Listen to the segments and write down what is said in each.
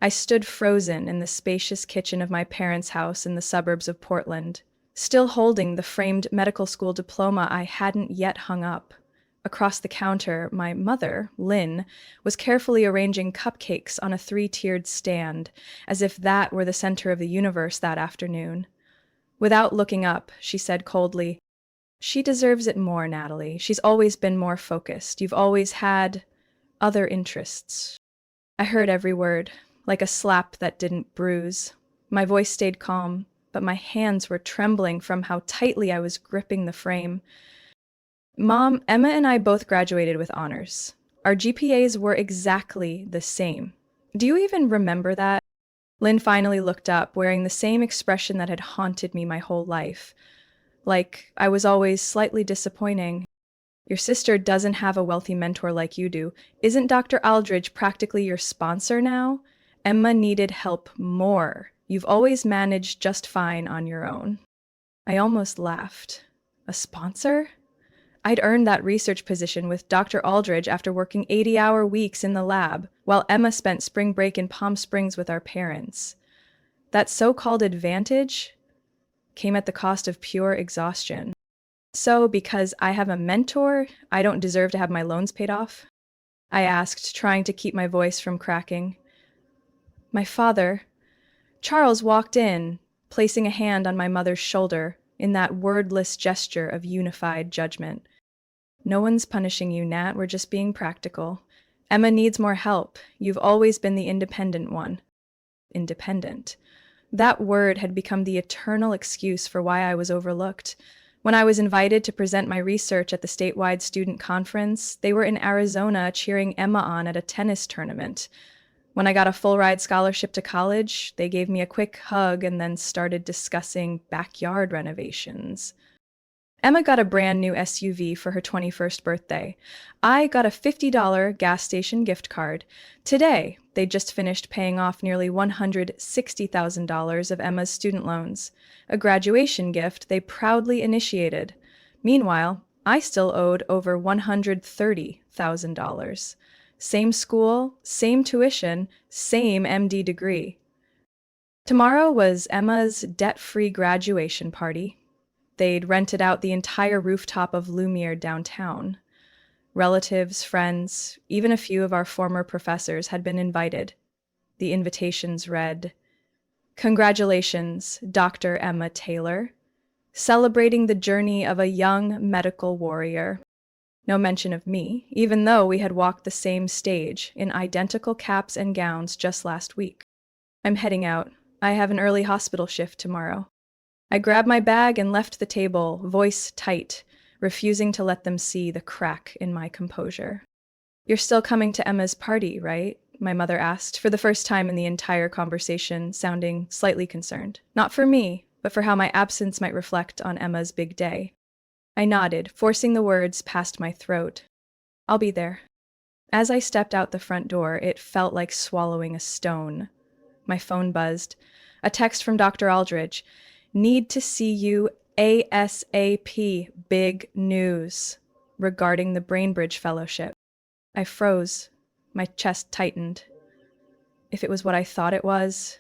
I stood frozen in the spacious kitchen of my parents' house in the suburbs of Portland, still holding the framed medical school diploma I hadn't yet hung up. Across the counter, my mother, Lynn, was carefully arranging cupcakes on a three-tiered stand, as if that were the center of the universe that afternoon. Without looking up, she said coldly, "She deserves it more, Natalie. She's always been more focused. You've always had other interests." I heard every word, like a slap that didn't bruise. My voice stayed calm, but my hands were trembling from how tightly I was gripping the frame. Mom, Emma and I both graduated with honors. Our GPAs were exactly the same. Do you even remember that? Lynn finally looked up, wearing the same expression that had haunted me my whole life. Like I was always slightly disappointing. Your sister doesn't have a wealthy mentor like you do. Isn't Dr. Aldridge practically your sponsor now? Emma needed help more. You've always managed just fine on your own. I almost laughed. A sponsor? I'd earned that research position with Dr. Aldridge after working 80-hour weeks in the lab, while Emma spent spring break in Palm Springs with our parents. That so-called advantage came at the cost of pure exhaustion. So, because I have a mentor, I don't deserve to have my loans paid off? I asked, trying to keep my voice from cracking. My father, Charles, walked in, placing a hand on my mother's shoulder in that wordless gesture of unified judgment. "No one's punishing you, Nat. We're just being practical. Emma needs more help. You've always been the independent one." Independent. That word had become the eternal excuse for why I was overlooked. When I was invited to present my research at the statewide student conference, they were in Arizona cheering Emma on at a tennis tournament. When I got a full-ride scholarship to college, they gave me a quick hug and then started discussing backyard renovations. Emma got a brand new SUV for her 21st birthday. I got a $50 gas station gift card. Today, they just finished paying off nearly $160,000 of Emma's student loans, a graduation gift they proudly initiated. Meanwhile, I still owed over $130,000. Same school, same tuition, same MD degree. Tomorrow was Emma's debt-free graduation party. They'd rented out the entire rooftop of Lumiere downtown. Relatives, friends, even a few of our former professors had been invited. The invitations read, "Congratulations, Dr. Emma Taylor, celebrating the journey of a young medical warrior." No mention of me, even though we had walked the same stage in identical caps and gowns just last week. "I'm heading out. I have an early hospital shift tomorrow." I grabbed my bag and left the table, voice tight, refusing to let them see the crack in my composure. "You're still coming to Emma's party, right?" my mother asked, for the first time in the entire conversation, sounding slightly concerned. Not for me, but for how my absence might reflect on Emma's big day. I nodded, forcing the words past my throat. "I'll be there." As I stepped out the front door, it felt like swallowing a stone. My phone buzzed. A text from Dr. Aldridge. "Need to see you ASAP. Big news," regarding the Brainbridge Fellowship. I froze. My chest tightened. If it was what I thought it was,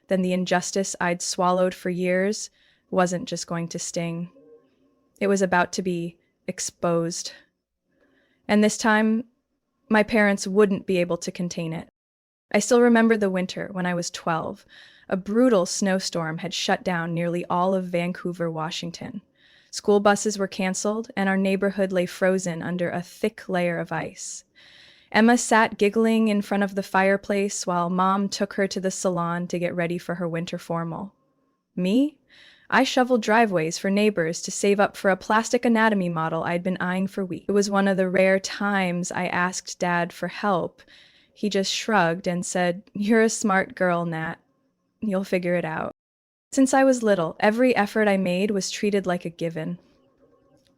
then the injustice I'd swallowed for years wasn't just going to sting. It was about to be exposed. And this time, my parents wouldn't be able to contain it. I still remember the winter when I was 12. A brutal snowstorm had shut down nearly all of Vancouver, Washington. School buses were canceled, and our neighborhood lay frozen under a thick layer of ice. Emma sat giggling in front of the fireplace while Mom took her to the salon to get ready for her winter formal. Me? I shoveled driveways for neighbors to save up for a plastic anatomy model I'd been eyeing for weeks. It was one of the rare times I asked Dad for help. He just shrugged and said, "You're a smart girl, Nat. You'll figure it out." Since I was little, every effort I made was treated like a given.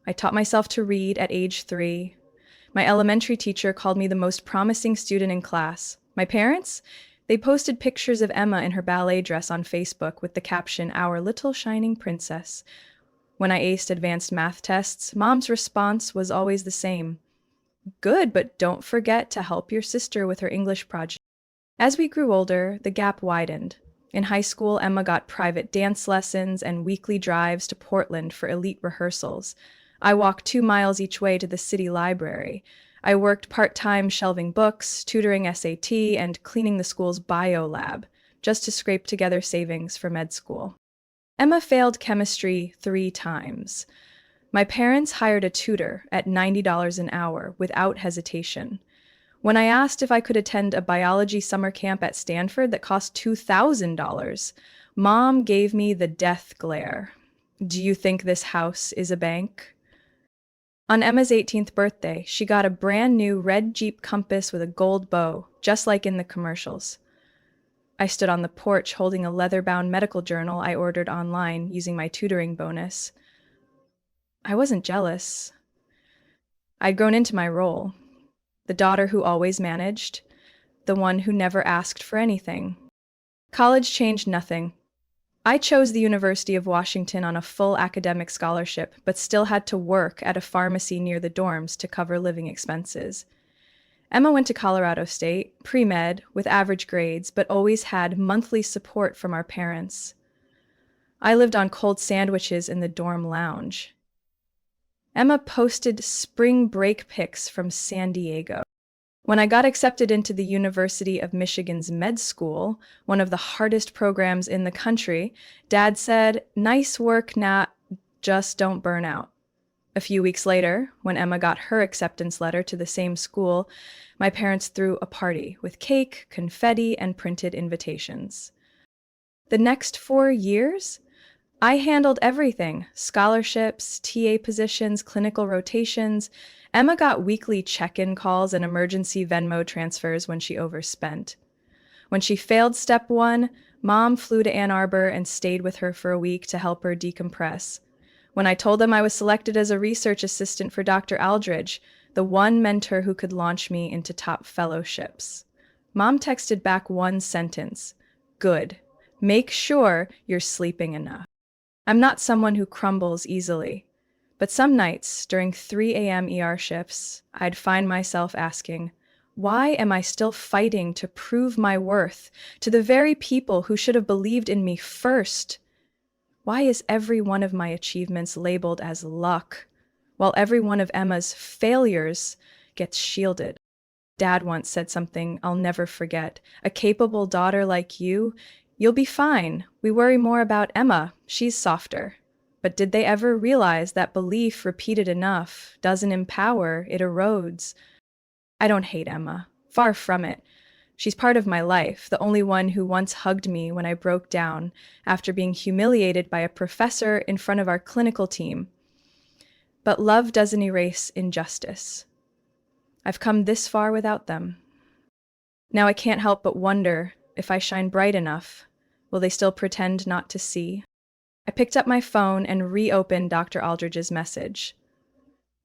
I taught myself to read at age 3. My elementary teacher called me the most promising student in class. My parents? They posted pictures of Emma in her ballet dress on Facebook with the caption, "Our little shining princess." When I aced advanced math tests, Mom's response was always the same. "Good, but don't forget to help your sister with her English project." As we grew older, the gap widened. In high school, Emma got private dance lessons and weekly drives to Portland for elite rehearsals. I walked 2 miles each way to the city library. I worked part-time shelving books, tutoring SAT, and cleaning the school's bio lab, just to scrape together savings for med school. Emma failed chemistry 3 times. My parents hired a tutor at $90 an hour without hesitation. When I asked if I could attend a biology summer camp at Stanford that cost $2,000, Mom gave me the death glare. Do you think this house is a bank? On Emma's 18th birthday, she got a brand new red Jeep Compass with a gold bow, just like in the commercials. I stood on the porch holding a leather-bound medical journal I ordered online using my tutoring bonus. I wasn't jealous. I'd grown into my role. The daughter who always managed, the one who never asked for anything. College changed nothing. I chose the University of Washington on a full academic scholarship, but still had to work at a pharmacy near the dorms to cover living expenses. Emma went to Colorado State, pre-med, with average grades, but always had monthly support from our parents. I lived on cold sandwiches in the dorm lounge. Emma posted spring break pics from San Diego. When I got accepted into the University of Michigan's med school, one of the hardest programs in the country, Dad said, "Nice work, Nat, just don't burn out." A few weeks later, when Emma got her acceptance letter to the same school, my parents threw a party with cake, confetti, and printed invitations. The next 4 years, I handled everything: scholarships, TA positions, clinical rotations. Emma got weekly check-in calls and emergency Venmo transfers when she overspent. When she failed step 1, Mom flew to Ann Arbor and stayed with her for a week to help her decompress. When I told them I was selected as a research assistant for Dr. Aldridge, the one mentor who could launch me into top fellowships, Mom texted back one sentence: "Good. Make sure you're sleeping enough." I'm not someone who crumbles easily, but some nights during 3 a.m. ER shifts, I'd find myself asking, why am I still fighting to prove my worth to the very people who should have believed in me first? Why is every one of my achievements labeled as luck, while every one of Emma's failures gets shielded? Dad once said something I'll never forget: "A capable daughter like you'll be fine. We worry more about Emma. She's softer." But did they ever realize that belief repeated enough doesn't empower, it erodes? I don't hate Emma. Far from it. She's part of my life, the only one who once hugged me when I broke down after being humiliated by a professor in front of our clinical team. But love doesn't erase injustice. I've come this far without them. Now I can't help but wonder, if I shine bright enough, will they still pretend not to see? I picked up my phone and reopened Dr. Aldridge's message.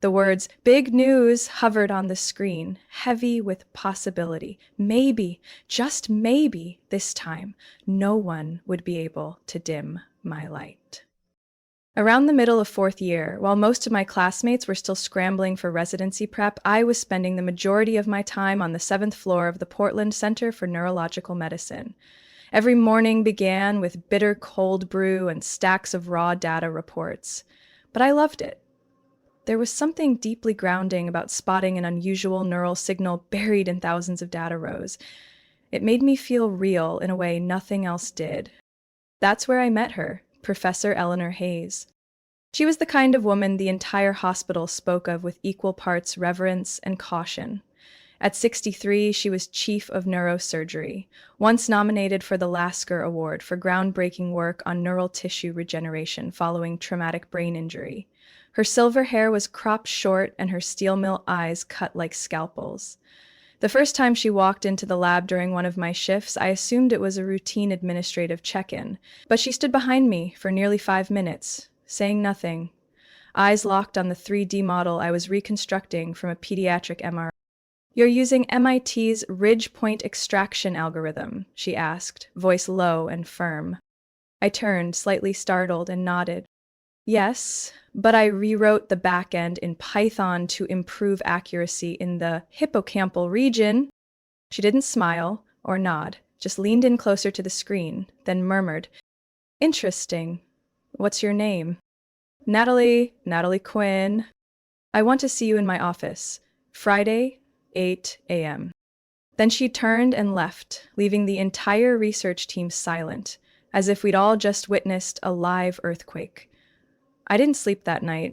The words "big news" hovered on the screen, heavy with possibility. Maybe, just maybe, this time, no one would be able to dim my light. Around the middle of 4th year, while most of my classmates were still scrambling for residency prep, I was spending the majority of my time on the 7th floor of the Portland Center for Neurological Medicine. Every morning began with bitter cold brew and stacks of raw data reports. But I loved it. There was something deeply grounding about spotting an unusual neural signal buried in thousands of data rows. It made me feel real in a way nothing else did. That's where I met her, Professor Eleanor Hayes. She was the kind of woman the entire hospital spoke of with equal parts reverence and caution. At 63, she was chief of neurosurgery, once nominated for the Lasker Award for groundbreaking work on neural tissue regeneration following traumatic brain injury. Her silver hair was cropped short and her steel mill eyes cut like scalpels. The first time she walked into the lab during one of my shifts, I assumed it was a routine administrative check-in, but she stood behind me for nearly 5 minutes, saying nothing, eyes locked on the 3D model I was reconstructing from a pediatric MRI. "You're using MIT's ridge point extraction algorithm," she asked, voice low and firm. I turned, slightly startled, and nodded. "Yes, but I rewrote the backend in Python to improve accuracy in the hippocampal region." She didn't smile or nod, just leaned in closer to the screen, then murmured, "Interesting. What's your name?" Natalie Quinn. "I want to see you in my office. Friday, 8 a.m." Then she turned and left, leaving the entire research team silent, as if we'd all just witnessed a live earthquake. I didn't sleep that night.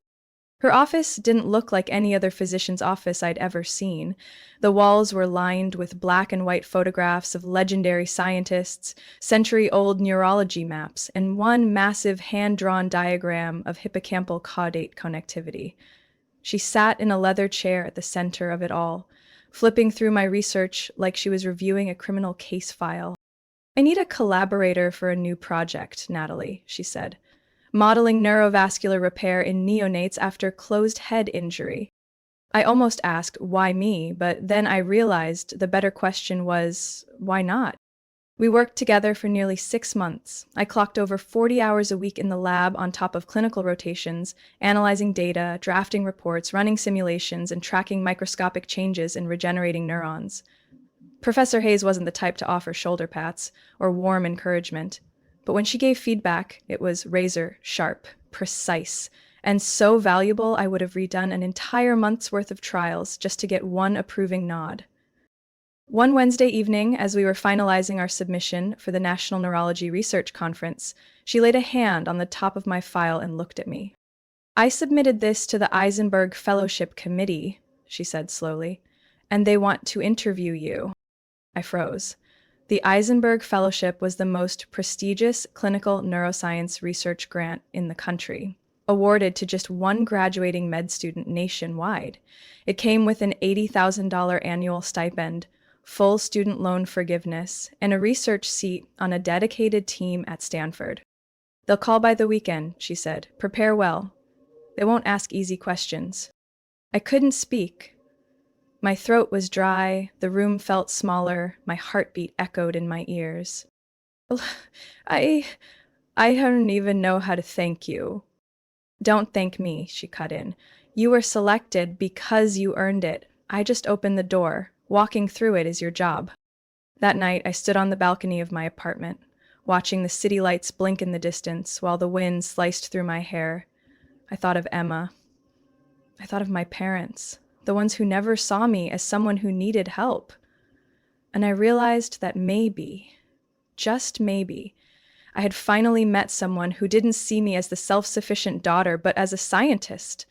Her office didn't look like any other physician's office I'd ever seen. The walls were lined with black and white photographs of legendary scientists, century-old neurology maps, and one massive hand-drawn diagram of hippocampal caudate connectivity. She sat in a leather chair at the center of it all, flipping through my research like she was reviewing a criminal case file. "I need a collaborator for a new project, Natalie," she said. "Modeling neurovascular repair in neonates after closed head injury." I almost asked, why me? But then I realized the better question was, why not? We worked together for nearly 6 months. I clocked over 40 hours a week in the lab on top of clinical rotations, analyzing data, drafting reports, running simulations, and tracking microscopic changes in regenerating neurons. Professor Hayes wasn't the type to offer shoulder pats or warm encouragement. But when she gave feedback, it was razor sharp, precise, and so valuable I would have redone an entire month's worth of trials just to get one approving nod. One Wednesday evening, as we were finalizing our submission for the National Neurology Research Conference, she laid a hand on the top of my file and looked at me. "I submitted this to the Eisenberg Fellowship Committee," she said slowly, "and they want to interview you." I froze. The Eisenberg Fellowship was the most prestigious clinical neuroscience research grant in the country, awarded to just one graduating med student nationwide. It came with an $80,000 annual stipend, full student loan forgiveness, and a research seat on a dedicated team at Stanford. "They'll call by the weekend," she said. "Prepare well. They won't ask easy questions." I couldn't speak. My throat was dry, the room felt smaller, my heartbeat echoed in my ears. I I don't even know how to thank you." "Don't thank me," she cut in. "You were selected because you earned it. I just opened the door. Walking through it is your job." That night, I stood on the balcony of my apartment, watching the city lights blink in the distance while the wind sliced through my hair. I thought of Emma. I thought of my parents, the ones who never saw me as someone who needed help. And I realized that maybe, just maybe, I had finally met someone who didn't see me as the self-sufficient daughter, but as a scientist,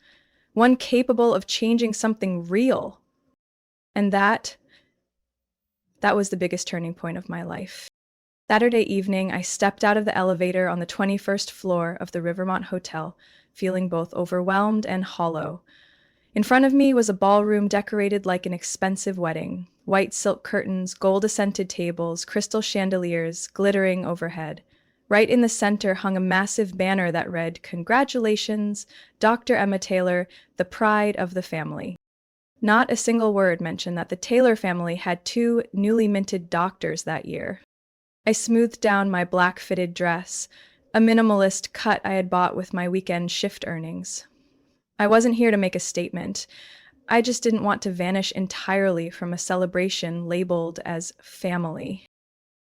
one capable of changing something real. And that was the biggest turning point of my life. Saturday evening, I stepped out of the elevator on the 21st floor of the Rivermont Hotel, feeling both overwhelmed and hollow. In front of me was a ballroom decorated like an expensive wedding. White silk curtains, gold-scented tables, crystal chandeliers glittering overhead. Right in the center hung a massive banner that read, "Congratulations, Dr. Emma Taylor, the pride of the family." Not a single word mentioned that the Taylor family had 2 newly minted doctors that year. I smoothed down my black-fitted dress, a minimalist cut I had bought with my weekend shift earnings. I wasn't here to make a statement. I just didn't want to vanish entirely from a celebration labeled as family.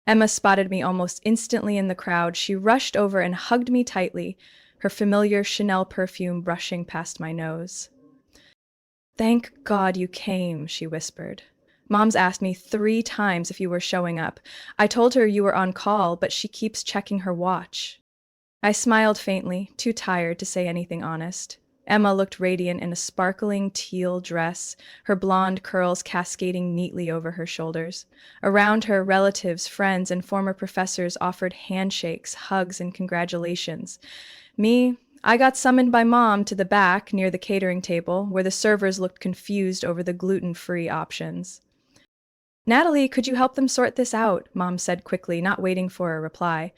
Emma spotted me almost instantly in the crowd. She rushed over and hugged me tightly, her familiar Chanel perfume brushing past my nose. "Thank God you came," she whispered. "Mom's asked me 3 times if you were showing up. I told her you were on call, but she keeps checking her watch." I smiled faintly, too tired to say anything honest. Emma looked radiant in a sparkling teal dress, her blonde curls cascading neatly over her shoulders. Around her, relatives, friends, and former professors offered handshakes, hugs, and congratulations. Me, I got summoned by Mom to the back near the catering table, where the servers looked confused over the gluten-free options. "Natalie, could you help them sort this out?" Mom said quickly, not waiting for a reply.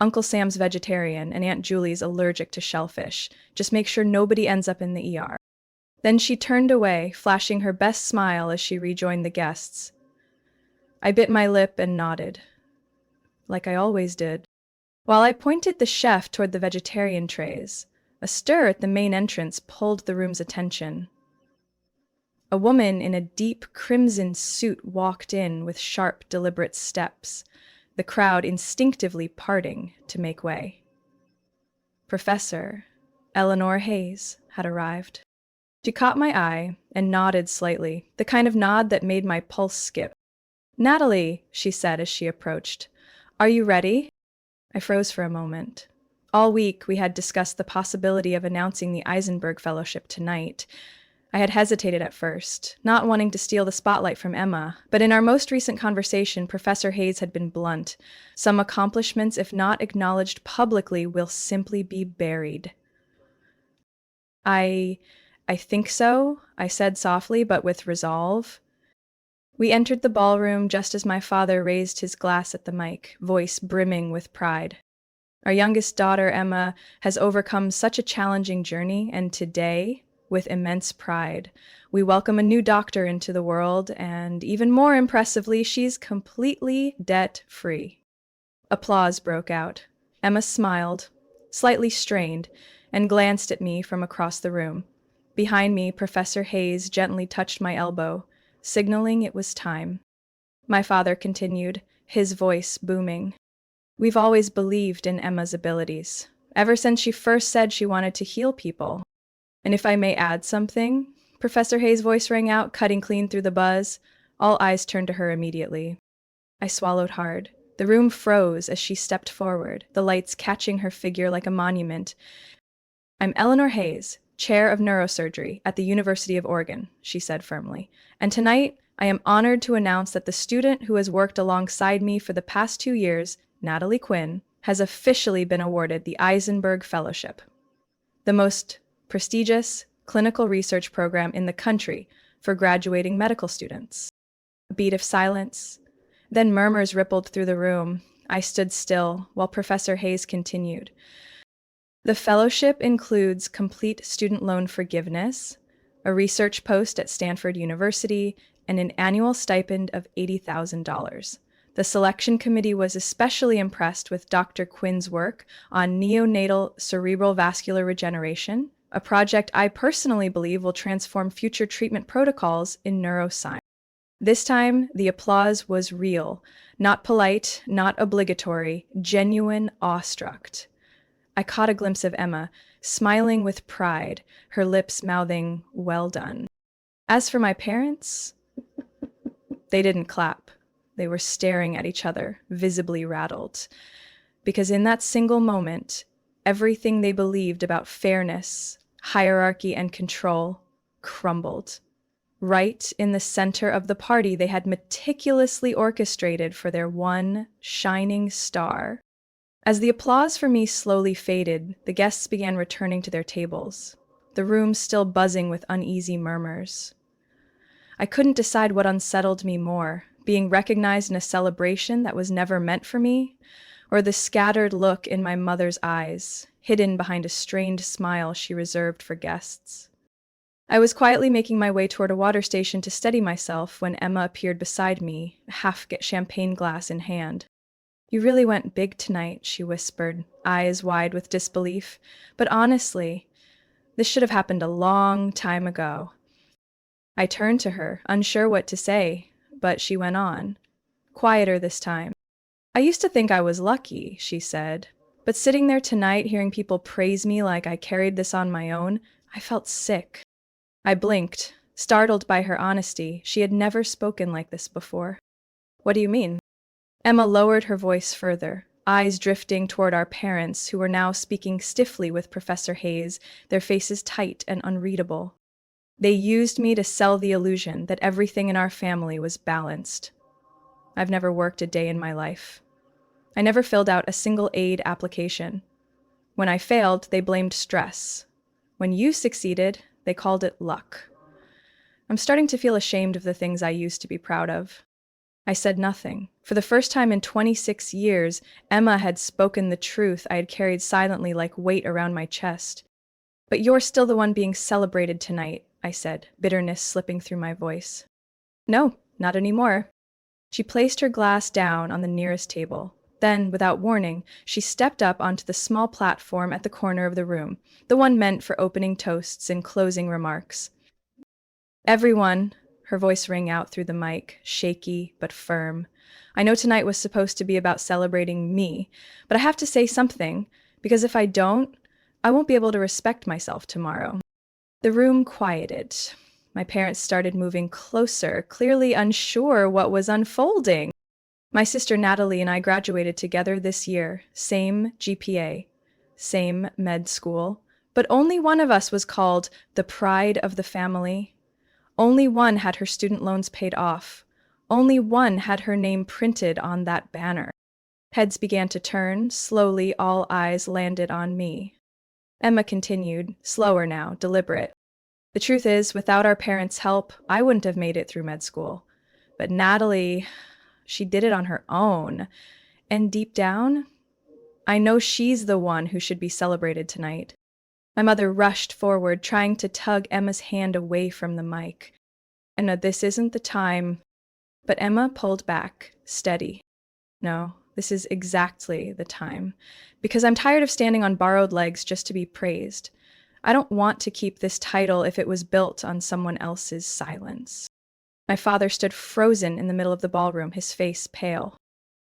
"Uncle Sam's vegetarian, and Aunt Julie's allergic to shellfish. Just make sure nobody ends up in the ER." Then she turned away, flashing her best smile as she rejoined the guests. I bit my lip and nodded, like I always did. While I pointed the chef toward the vegetarian trays, a stir at the main entrance pulled the room's attention. A woman in a deep crimson suit walked in with sharp, deliberate steps, the crowd instinctively parting to make way. Professor Eleanor Hayes had arrived. She caught my eye and nodded slightly, the kind of nod that made my pulse skip. "Natalie," she said as she approached, "are you ready?" I froze for a moment. All week we had discussed the possibility of announcing the Eisenberg Fellowship tonight. I had hesitated at first, not wanting to steal the spotlight from Emma, but in our most recent conversation, Professor Hayes had been blunt. Some accomplishments, if not acknowledged publicly, will simply be buried. I think so, I said softly, but with resolve. We entered the ballroom just as my father raised his glass at the mic, voice brimming with pride. Our youngest daughter, Emma, has overcome such a challenging journey, and today, with immense pride, we welcome a new doctor into the world, and even more impressively, she's completely debt-free. Applause broke out. Emma smiled, slightly strained, and glanced at me from across the room. Behind me, Professor Hayes gently touched my elbow, signaling it was time. My father continued, his voice booming. "We've always believed in Emma's abilities, ever since she first said she wanted to heal people. And if I may add something," Professor Hayes' voice rang out, cutting clean through the buzz. All eyes turned to her immediately. I swallowed hard. The room froze as she stepped forward, the lights catching her figure like a monument. "I'm Eleanor Hayes, Chair of Neurosurgery at the University of Oregon," she said firmly. "And tonight, I am honored to announce that the student who has worked alongside me for the past 2 years, Natalie Quinn, has officially been awarded the Eisenberg Fellowship, the most prestigious clinical research program in the country for graduating medical students." A beat of silence. Then murmurs rippled through the room. I stood still while Professor Hayes continued. "The fellowship includes complete student loan forgiveness, a research post at Stanford University, and an annual stipend of $80,000. The selection committee was especially impressed with Dr. Quinn's work on neonatal cerebral vascular regeneration, a project I personally believe will transform future treatment protocols in neuroscience." This time, the applause was real, not polite, not obligatory, genuine, awestruck. I caught a glimpse of Emma, smiling with pride, her lips mouthing, "Well done." As for my parents, they didn't clap. They were staring at each other, visibly rattled. Because in that single moment, everything they believed about fairness, hierarchy, and control crumbled. Right in the center of the party they had meticulously orchestrated for their one shining star. As the applause for me slowly faded, the guests began returning to their tables, the room still buzzing with uneasy murmurs. I couldn't decide what unsettled me more, being recognized in a celebration that was never meant for me, or the scattered look in my mother's eyes, hidden behind a strained smile she reserved for guests. I was quietly making my way toward a water station to steady myself when Emma appeared beside me, a half-champagne glass in hand. "You really went big tonight," she whispered, eyes wide with disbelief. "But honestly, this should have happened a long time ago." I turned to her, unsure what to say, but she went on, quieter this time. "I used to think I was lucky," she said, "but sitting there tonight hearing people praise me like I carried this on my own, I felt sick." I blinked, startled by her honesty. She had never spoken like this before. "What do you mean?" Emma lowered her voice further, eyes drifting toward our parents, who were now speaking stiffly with Professor Hayes, their faces tight and unreadable. "They used me to sell the illusion that everything in our family was balanced. I've never worked a day in my life. I never filled out a single aid application. When I failed, they blamed stress. When you succeeded, they called it luck. I'm starting to feel ashamed of the things I used to be proud of." I said nothing. For the first time in 26 years, Emma had spoken the truth I had carried silently like weight around my chest. "But you're still the one being celebrated tonight," I said, bitterness slipping through my voice. "No, not anymore." She placed her glass down on the nearest table. Then, without warning, she stepped up onto the small platform at the corner of the room, the one meant for opening toasts and closing remarks. Everyone, her voice rang out through the mic, shaky but firm. I know tonight was supposed to be about celebrating me, but I have to say something, because if I don't, I won't be able to respect myself tomorrow. The room quieted. My parents started moving closer, clearly unsure what was unfolding. My sister Natalie and I graduated together this year, same GPA, same med school, but only one of us was called the pride of the family. Only one had her student loans paid off. Only one had her name printed on that banner. Heads began to turn. Slowly, all eyes landed on me. Emma continued, slower now, deliberate. The truth is, without our parents' help, I wouldn't have made it through med school. But Natalie, she did it on her own. And deep down, I know she's the one who should be celebrated tonight. My mother rushed forward, trying to tug Emma's hand away from the mic. And this isn't the time. But Emma pulled back, steady. No, this is exactly the time. Because I'm tired of standing on borrowed legs just to be praised. I don't want to keep this title if it was built on someone else's silence. My father stood frozen in the middle of the ballroom, his face pale.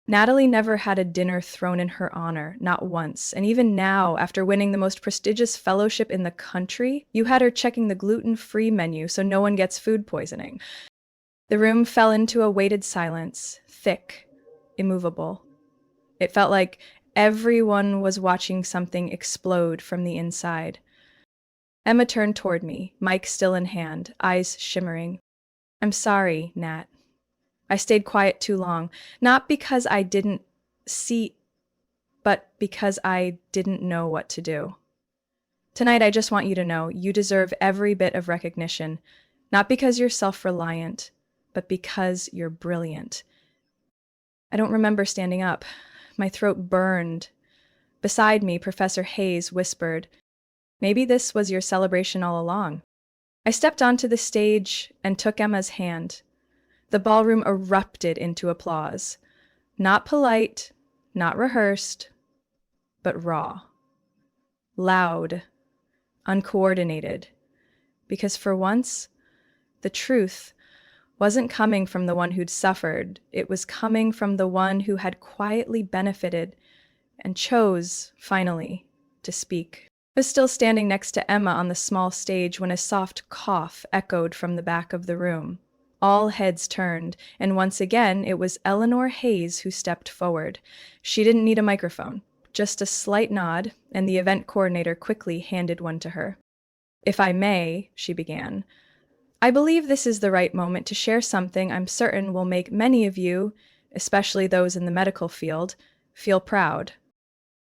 Natalie never had a dinner thrown in her honor, not once, and even now, after winning the most prestigious fellowship in the country, you had her checking the gluten-free menu so no one gets food poisoning. The room fell into a weighted silence, thick, immovable. It felt like everyone was watching something explode from the inside. Emma turned toward me, mic still in hand, eyes shimmering. I'm sorry, Nat. I stayed quiet too long, not because I didn't see, but because I didn't know what to do. Tonight, I just want you to know you deserve every bit of recognition, not because you're self-reliant, but because you're brilliant. I don't remember standing up. My throat burned. Beside me, Professor Hayes whispered, "Maybe this was your celebration all along." I stepped onto the stage and took Emma's hand. The ballroom erupted into applause. Not polite, not rehearsed, but raw. Loud, uncoordinated. Because for once, the truth wasn't coming from the one who'd suffered. It was coming from the one who had quietly benefited and chose, finally, to speak. I was still standing next to Emma on the small stage when a soft cough echoed from the back of the room. All heads turned, and once again it was Eleanor Hayes who stepped forward. She didn't need a microphone, just a slight nod, and the event coordinator quickly handed one to her. "If I may," she began, "I believe this is the right moment to share something I'm certain will make many of you, especially those in the medical field, feel proud."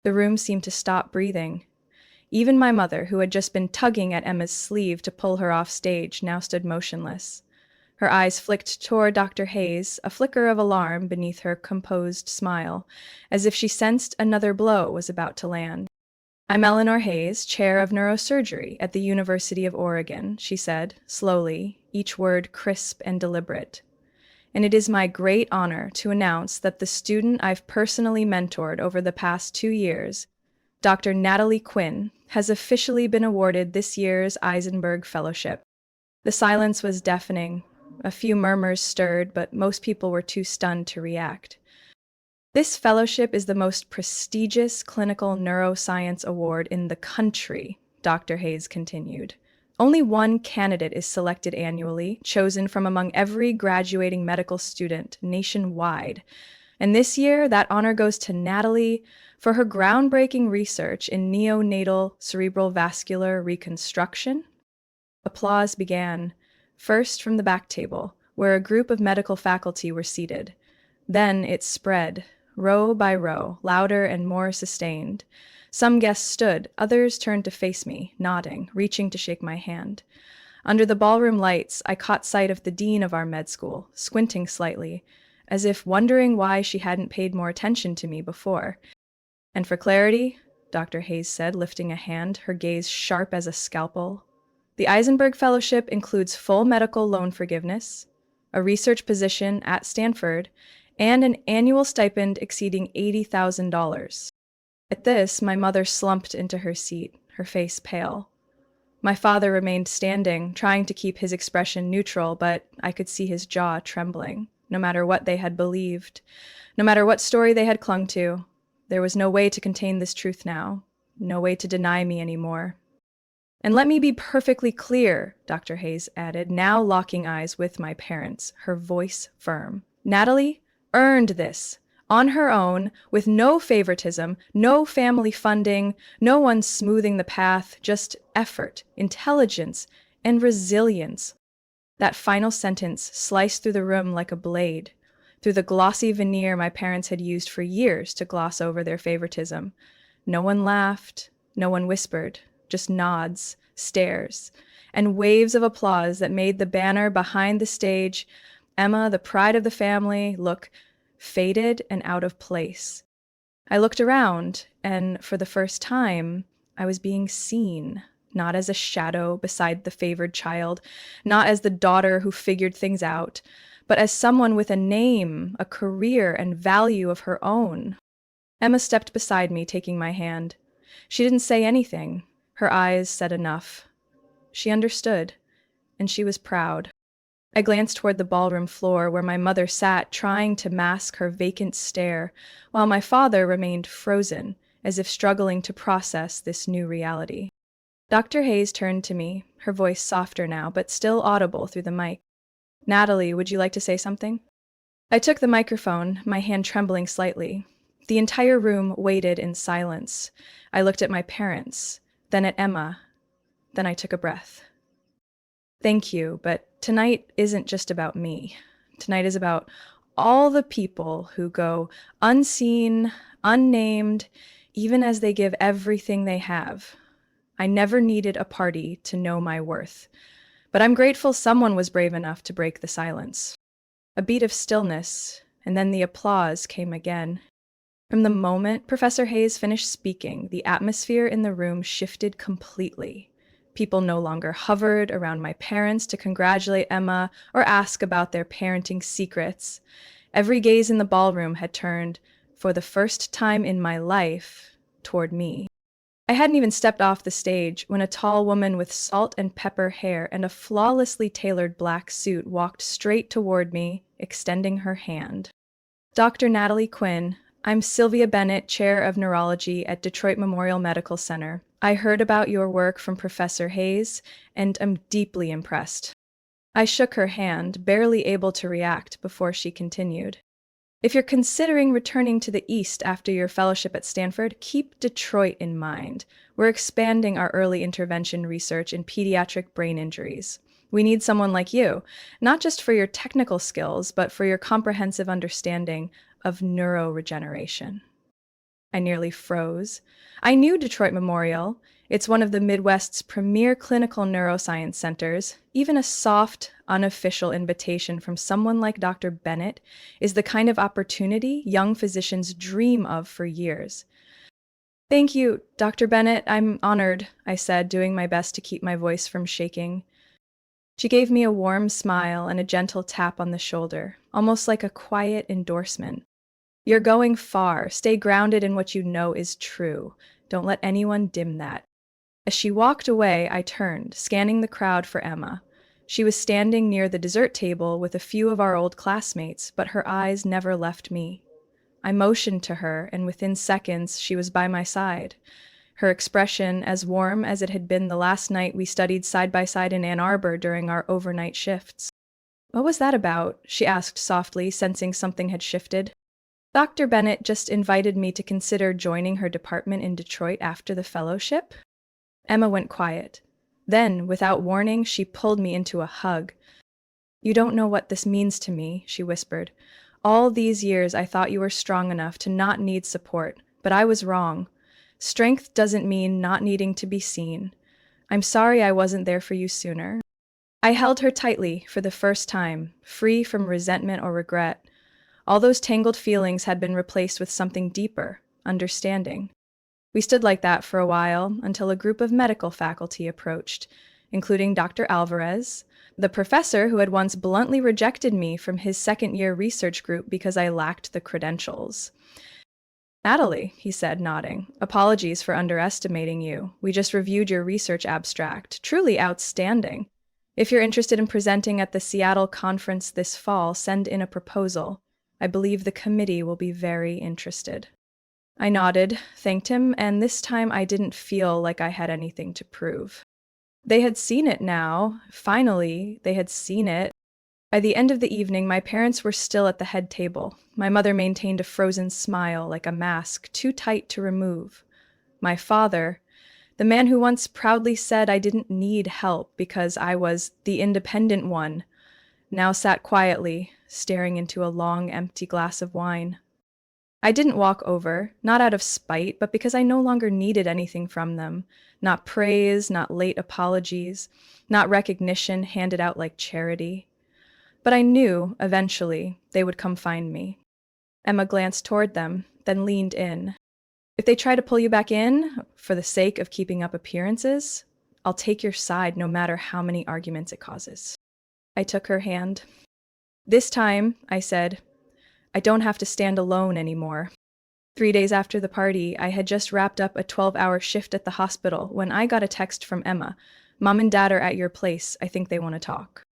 The room seemed to stop breathing. Even my mother, who had just been tugging at Emma's sleeve to pull her off stage, now stood motionless. Her eyes flicked toward Dr. Hayes, a flicker of alarm beneath her composed smile, as if she sensed another blow was about to land. "I'm Eleanor Hayes, chair of neurosurgery at the University of Oregon," she said, slowly, each word crisp and deliberate. "And it is my great honor to announce that the student I've personally mentored over the past 2 years, Dr. Natalie Quinn, has officially been awarded this year's Eisenberg Fellowship." The silence was deafening. A few murmurs stirred, but most people were too stunned to react. "This fellowship is the most prestigious clinical neuroscience award in the country," Dr. Hayes continued. "Only one candidate is selected annually, chosen from among every graduating medical student nationwide. And this year, that honor goes to Natalie for her groundbreaking research in neonatal cerebral vascular reconstruction." Applause began, first from the back table, where a group of medical faculty were seated. Then it spread, row by row, louder and more sustained. Some guests stood, others turned to face me, nodding, reaching to shake my hand. Under the ballroom lights, I caught sight of the dean of our med school, squinting slightly, as if wondering why she hadn't paid more attention to me before. "And for clarity," Dr. Hayes said, lifting a hand, her gaze sharp as a scalpel, "the Eisenberg Fellowship includes full medical loan forgiveness, a research position at Stanford, and an annual stipend exceeding $80,000. At this, my mother slumped into her seat, her face pale. My father remained standing, trying to keep his expression neutral, but I could see his jaw trembling. No matter what they had believed, no matter what story they had clung to, there was no way to contain this truth now, no way to deny me anymore. And let me be perfectly clear, Dr. Hayes added, now locking eyes with my parents, her voice firm. Natalie earned this on her own, with no favoritism, no family funding, no one smoothing the path, just effort, intelligence, and resilience. That final sentence sliced through the room like a blade, through the glossy veneer my parents had used for years to gloss over their favoritism. No one laughed, no one whispered, just nods, stares, and waves of applause that made the banner behind the stage, Emma, the pride of the family, look faded and out of place. I looked around, and for the first time, I was being seen, not as a shadow beside the favored child, not as the daughter who figured things out, but as someone with a name, a career, and value of her own. Emma stepped beside me, taking my hand. She didn't say anything. Her eyes said enough. She understood, and she was proud. I glanced toward the ballroom floor where my mother sat, trying to mask her vacant stare, while my father remained frozen, as if struggling to process this new reality. Dr. Hayes turned to me, her voice softer now, but still audible through the mic. Natalie, would you like to say something? I took the microphone, my hand trembling slightly. The entire room waited in silence. I looked at my parents, then at Emma, then I took a breath. Thank you, but tonight isn't just about me. Tonight is about all the people who go unseen, unnamed, even as they give everything they have. I never needed a party to know my worth, but I'm grateful someone was brave enough to break the silence. A beat of stillness, and then the applause came again. From the moment Professor Hayes finished speaking, the atmosphere in the room shifted completely. People no longer hovered around my parents to congratulate Emma or ask about their parenting secrets. Every gaze in the ballroom had turned, for the first time in my life, toward me. I hadn't even stepped off the stage when a tall woman with salt and pepper hair and a flawlessly tailored black suit walked straight toward me, extending her hand. Dr. Natalie Quinn, I'm Sylvia Bennett, Chair of Neurology at Detroit Memorial Medical Center. I heard about your work from Professor Hayes, and am deeply impressed. I shook her hand, barely able to react, before she continued. If you're considering returning to the East after your fellowship at Stanford, keep Detroit in mind. We're expanding our early intervention research in pediatric brain injuries. We need someone like you, not just for your technical skills, but for your comprehensive understanding of neuroregeneration. I nearly froze. I knew Detroit Memorial. It's one of the Midwest's premier clinical neuroscience centers. Even a soft, unofficial invitation from someone like Dr. Bennett is the kind of opportunity young physicians dream of for years. Thank you, Dr. Bennett. I'm honored, I said, doing my best to keep my voice from shaking. She gave me a warm smile and a gentle tap on the shoulder, almost like a quiet endorsement. You're going far. Stay grounded in what you know is true. Don't let anyone dim that. As she walked away, I turned, scanning the crowd for Emma. She was standing near the dessert table with a few of our old classmates, but her eyes never left me. I motioned to her, and within seconds, she was by my side. Her expression as warm as it had been the last night we studied side by side in Ann Arbor during our overnight shifts. What was that about? She asked softly, sensing something had shifted. Dr. Bennett just invited me to consider joining her department in Detroit after the fellowship. Emma went quiet. Then, without warning, she pulled me into a hug. You don't know what this means to me, she whispered. All these years I thought you were strong enough to not need support, but I was wrong. Strength doesn't mean not needing to be seen. I'm sorry I wasn't there for you sooner. I held her tightly for the first time, free from resentment or regret. All those tangled feelings had been replaced with something deeper, understanding. We stood like that for a while until a group of medical faculty approached, including Dr. Alvarez, the professor who had once bluntly rejected me from his second-year research group because I lacked the credentials. Natalie, he said, nodding. Apologies for underestimating you. We just reviewed your research abstract. Truly outstanding. If you're interested in presenting at the Seattle conference this fall, send in a proposal. I believe the committee will be very interested. I nodded, thanked him, and this time I didn't feel like I had anything to prove. They had seen it now. Finally, they had seen it. By the end of the evening, my parents were still at the head table. My mother maintained a frozen smile like a mask, too tight to remove. My father, the man who once proudly said I didn't need help because I was the independent one, now sat quietly, staring into a long, empty glass of wine. I didn't walk over, not out of spite, but because I no longer needed anything from them. Not praise, not late apologies, not recognition handed out like charity. But I knew, eventually, they would come find me. Emma glanced toward them, then leaned in. If they try to pull you back in, for the sake of keeping up appearances, I'll take your side no matter how many arguments it causes. I took her hand. This time, I said, I don't have to stand alone anymore. 3 days after the party, I had just wrapped up a 12-hour shift at the hospital when I got a text from Emma. Mom and Dad are at your place. I think they want to talk.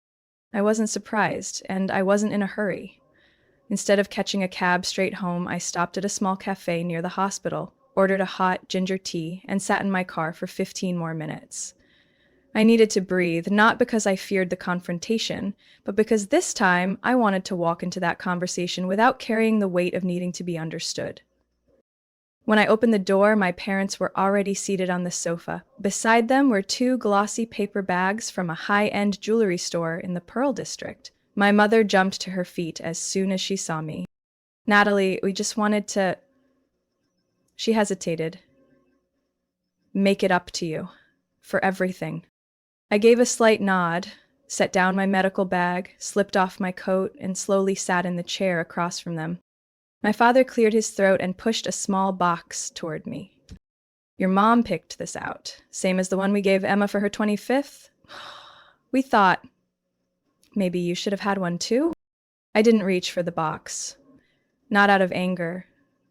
I wasn't surprised, and I wasn't in a hurry. Instead of catching a cab straight home, I stopped at a small cafe near the hospital, ordered a hot ginger tea, and sat in my car for 15 more minutes. I needed to breathe, not because I feared the confrontation, but because this time I wanted to walk into that conversation without carrying the weight of needing to be understood. When I opened the door, my parents were already seated on the sofa. Beside them were 2 glossy paper bags from a high-end jewelry store in the Pearl District. My mother jumped to her feet as soon as she saw me. Natalie, we just wanted to... She hesitated. Make it up to you. For everything. I gave a slight nod, set down my medical bag, slipped off my coat, and slowly sat in the chair across from them. My father cleared his throat and pushed a small box toward me. Your mom picked this out, same as the one we gave Emma for her 25th? We thought, maybe you should have had one too? I didn't reach for the box. Not out of anger,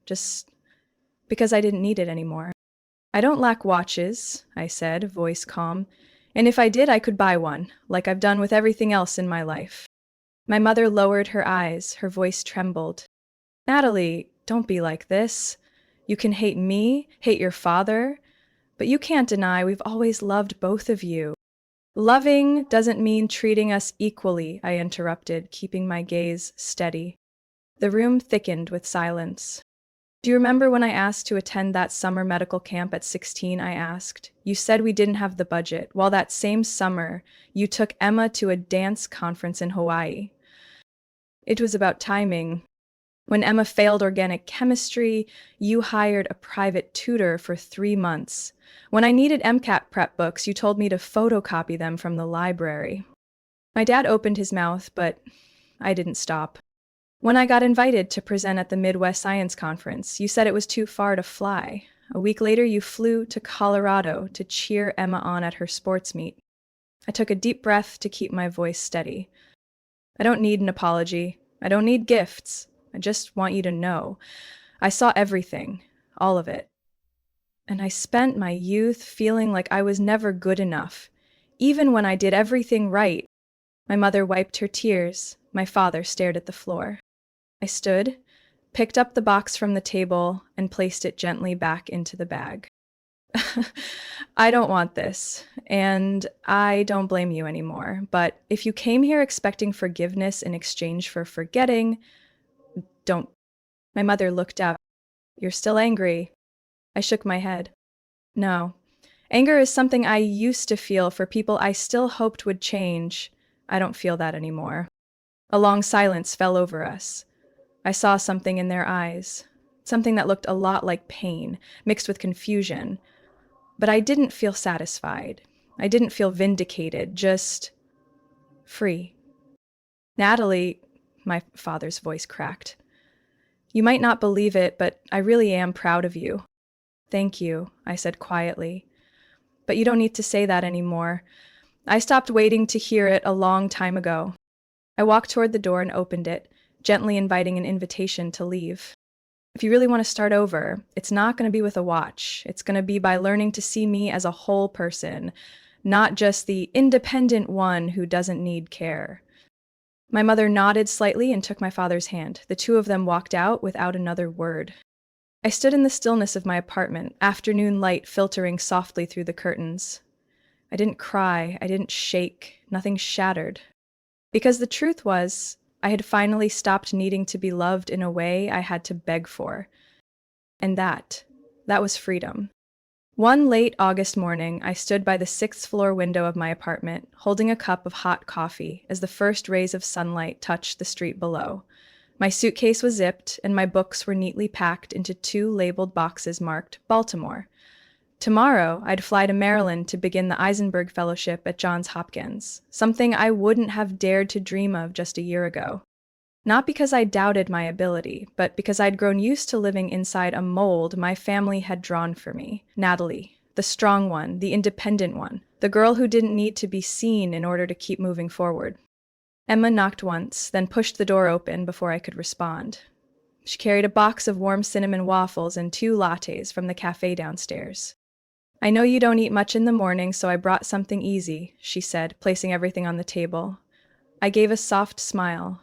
just because I didn't need it anymore. I don't lack watches, I said, voice calm. And if I did, I could buy one, like I've done with everything else in my life. My mother lowered her eyes, her voice trembled. Natalie, don't be like this. You can hate me, hate your father, but you can't deny we've always loved both of you. Loving doesn't mean treating us equally, I interrupted, keeping my gaze steady. The room thickened with silence. Do you remember when I asked to attend that summer medical camp at 16, I asked? You said we didn't have the budget, while that same summer, you took Emma to a dance conference in Hawaii. It was about timing. When Emma failed organic chemistry, you hired a private tutor for 3 months. When I needed MCAT prep books, you told me to photocopy them from the library. My dad opened his mouth, but I didn't stop. When I got invited to present at the Midwest Science Conference, you said it was too far to fly. A week later, you flew to Colorado to cheer Emma on at her sports meet. I took a deep breath to keep my voice steady. I don't need an apology. I don't need gifts. I just want you to know. I saw everything, all of it. And I spent my youth feeling like I was never good enough, even when I did everything right. My mother wiped her tears. My father stared at the floor. I stood, picked up the box from the table, and placed it gently back into the bag. I don't want this, and I don't blame you anymore, but if you came here expecting forgiveness in exchange for forgetting, don't. My mother looked up. You're still angry. I shook my head. No. Anger is something I used to feel for people I still hoped would change. I don't feel that anymore. A long silence fell over us. I saw something in their eyes, something that looked a lot like pain, mixed with confusion. But I didn't feel satisfied. I didn't feel vindicated, just free. Natalie, my father's voice cracked. You might not believe it, but I really am proud of you. Thank you, I said quietly. But you don't need to say that anymore. I stopped waiting to hear it a long time ago. I walked toward the door and opened it, gently inviting an invitation to leave. If you really want to start over, it's not going to be with a watch. It's going to be by learning to see me as a whole person, not just the independent one who doesn't need care. My mother nodded slightly and took my father's hand. The two of them walked out without another word. I stood in the stillness of my apartment, afternoon light filtering softly through the curtains. I didn't cry, I didn't shake, nothing shattered. Because the truth was, I had finally stopped needing to be loved in a way I had to beg for. And that was freedom. One late August morning, I stood by the sixth-floor window of my apartment, holding a cup of hot coffee as the first rays of sunlight touched the street below. My suitcase was zipped, and my books were neatly packed into two labeled boxes marked Baltimore. Tomorrow, I'd fly to Maryland to begin the Eisenberg Fellowship at Johns Hopkins, something I wouldn't have dared to dream of just a year ago. Not because I doubted my ability, but because I'd grown used to living inside a mold my family had drawn for me. Natalie, the strong one, the independent one, the girl who didn't need to be seen in order to keep moving forward. Emma knocked once, then pushed the door open before I could respond. She carried a box of warm cinnamon waffles and 2 lattes from the cafe downstairs. "I know you don't eat much in the morning, so I brought something easy," she said, placing everything on the table. I gave a soft smile.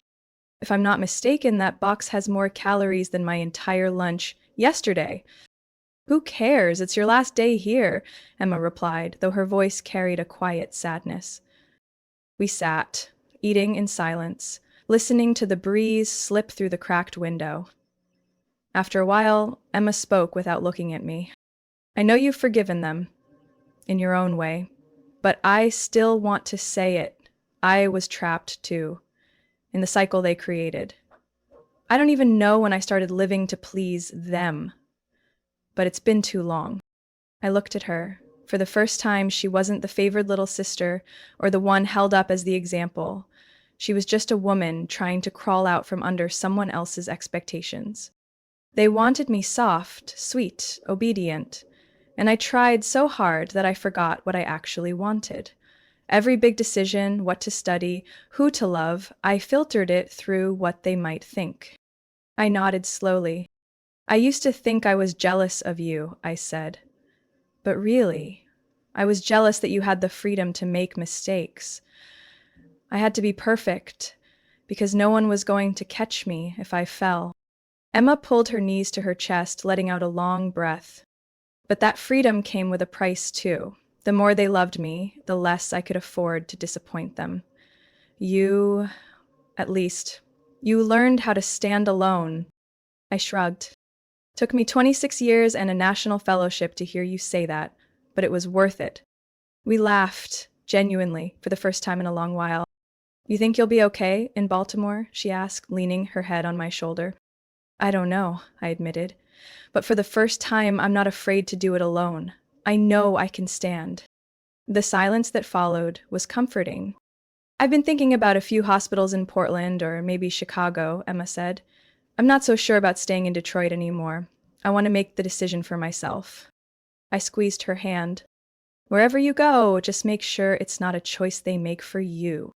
"If I'm not mistaken, that box has more calories than my entire lunch yesterday." "Who cares? It's your last day here," Emma replied, though her voice carried a quiet sadness. We sat, eating in silence, listening to the breeze slip through the cracked window. After a while, Emma spoke without looking at me. "I know you've forgiven them, in your own way, but I still want to say it. I was trapped too, in the cycle they created. I don't even know when I started living to please them, but it's been too long." I looked at her. For the first time, she wasn't the favored little sister or the one held up as the example. She was just a woman trying to crawl out from under someone else's expectations. They wanted me soft, sweet, obedient, and I tried so hard that I forgot what I actually wanted. Every big decision, what to study, who to love, I filtered it through what they might think. I nodded slowly. "I used to think I was jealous of you," I said. "But really, I was jealous that you had the freedom to make mistakes. I had to be perfect, because no one was going to catch me if I fell." Emma pulled her knees to her chest, letting out a long breath. But that freedom came with a price, too. The more they loved me, the less I could afford to disappoint them. At least, you learned how to stand alone." I shrugged. "Took me 26 years and a national fellowship to hear you say that, but it was worth it." We laughed, genuinely, for the first time in a long while. "You think you'll be okay in Baltimore?" she asked, leaning her head on my shoulder. "I don't know," I admitted. "But for the first time, I'm not afraid to do it alone. I know I can stand." The silence that followed was comforting. "I've been thinking about a few hospitals in Portland or maybe Chicago," Emma said. "I'm not so sure about staying in Detroit anymore. I want to make the decision for myself." I squeezed her hand. "Wherever you go, just make sure it's not a choice they make for you."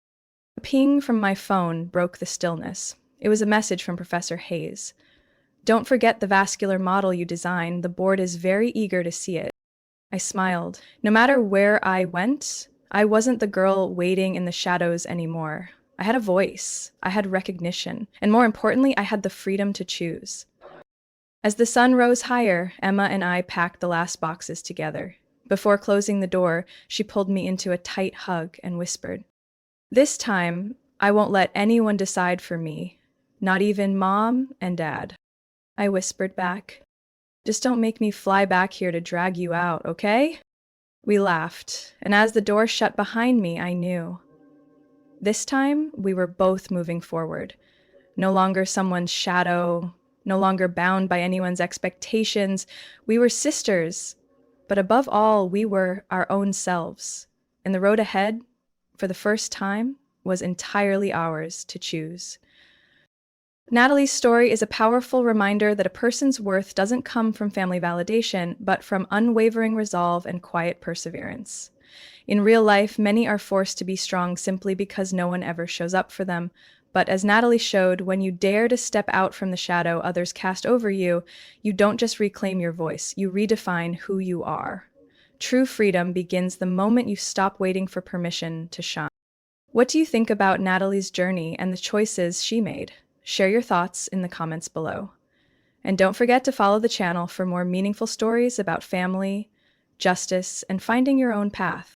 A ping from my phone broke the stillness. It was a message from Professor Hayes. "Don't forget the vascular model you designed. The board is very eager to see it." I smiled. No matter where I went, I wasn't the girl waiting in the shadows anymore. I had a voice, I had recognition, and more importantly, I had the freedom to choose. As the sun rose higher, Emma and I packed the last boxes together. Before closing the door, she pulled me into a tight hug and whispered, "This time, I won't let anyone decide for me, not even Mom and Dad." I whispered back, "Just don't make me fly back here to drag you out, okay?" We laughed, and as the door shut behind me, I knew. This time, we were both moving forward. No longer someone's shadow, no longer bound by anyone's expectations. We were sisters, but above all, we were our own selves. And the road ahead, for the first time, was entirely ours to choose. Natalie's story is a powerful reminder that a person's worth doesn't come from family validation, but from unwavering resolve and quiet perseverance. In real life, many are forced to be strong simply because no one ever shows up for them, But as Natalie showed, when you dare to step out from the shadow others cast over you, you don't just reclaim your voice, you redefine who you are. True freedom begins the moment you stop waiting for permission to shine. What do you think about Natalie's journey and the choices she made? Share your thoughts in the comments below. And don't forget to follow the channel for more meaningful stories about family, justice, and finding your own path.